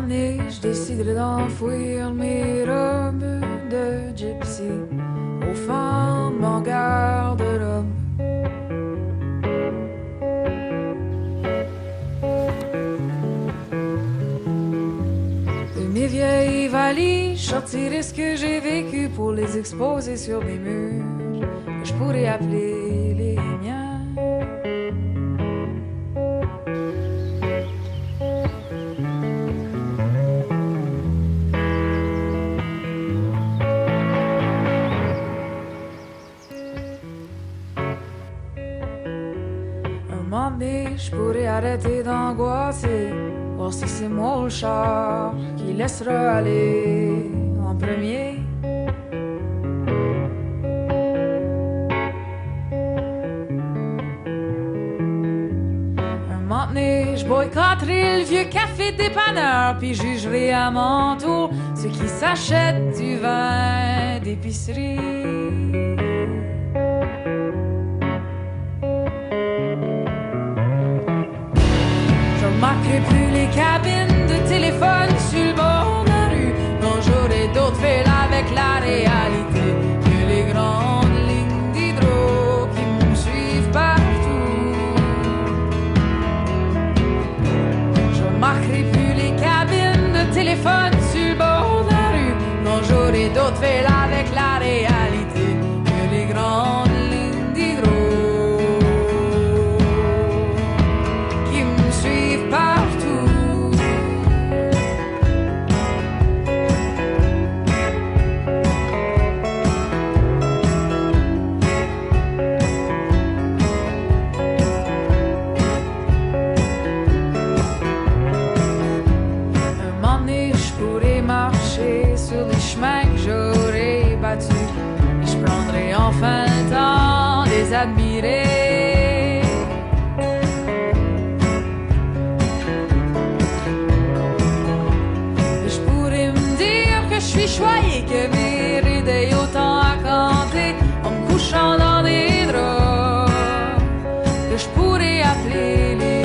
donné, je déciderai d'enfouir mes robes de gypsy au fond de mon garde-robe. De mes vieilles valises, je sortirai ce que j'ai vécu pour les exposer sur mes murs, que je pourrais appeler les miens. Je pourrais arrêter d'angoisser, voir si c'est moi le char qui laissera aller en premier. Un moment donné, je boycotterai le vieux café dépanneur, puis jugerai à mon tour ceux qui s'achètent du vin d'épicerie. Je marquerai plus les cabines de téléphone sur le bord de la rue. Non, j'aurai d'autres fils avec la réalité que les grandes lignes d'hydro qui me suivent partout. Je marquerai plus les cabines de téléphone sur le bord de la rue. Non, j'aurai d'autres fils avec la réalité que les grandes lignes d'hydro. Enfin le temps de les admirer. Je pourrais me dire que je suis choyé, que mes rides aient autant à compter en me couchant dans des draps que je pourrais appeler les miens.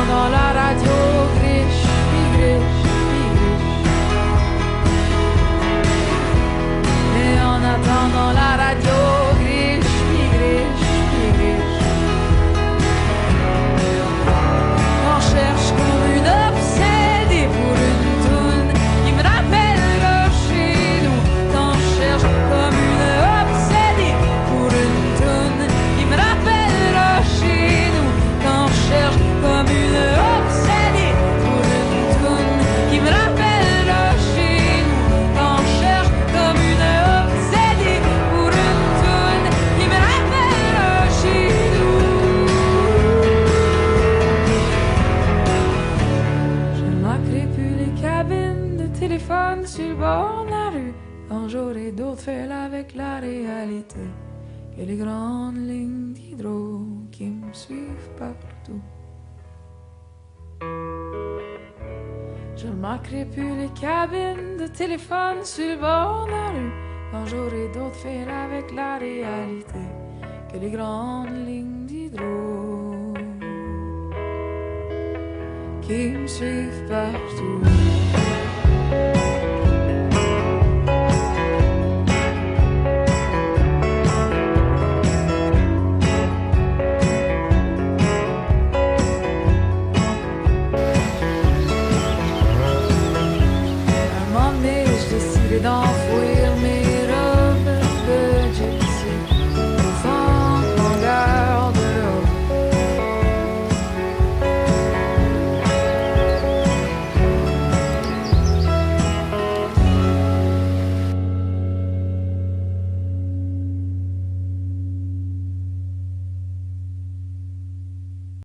Dans la radio, griche, puis griche, puis griche. Et en attendant la radio, griche, puis griche, puis griche. On cherche comme une obsédée pour une toune qui me rappellera chez nous. On cherche comme une obsédée pour une toune qui me rappellera chez nous. On cherche comme une obsédée pour une toune qui me rappellera chez nous. Quand on cherche comme une obsédée pour une toune qui me rappellera chez nous. Je ne manquerai plus les cabines de téléphone sur le bord de la rue quand j'aurai d'autres fils avec la réalité que les grandes lignes d'hydro qui me suivent partout. Je ne manquerai plus les cabines de téléphone sur le bord de la rue quand j'aurai d'autres fils avec la réalité que les grandes lignes d'hydro qui me suivent partout.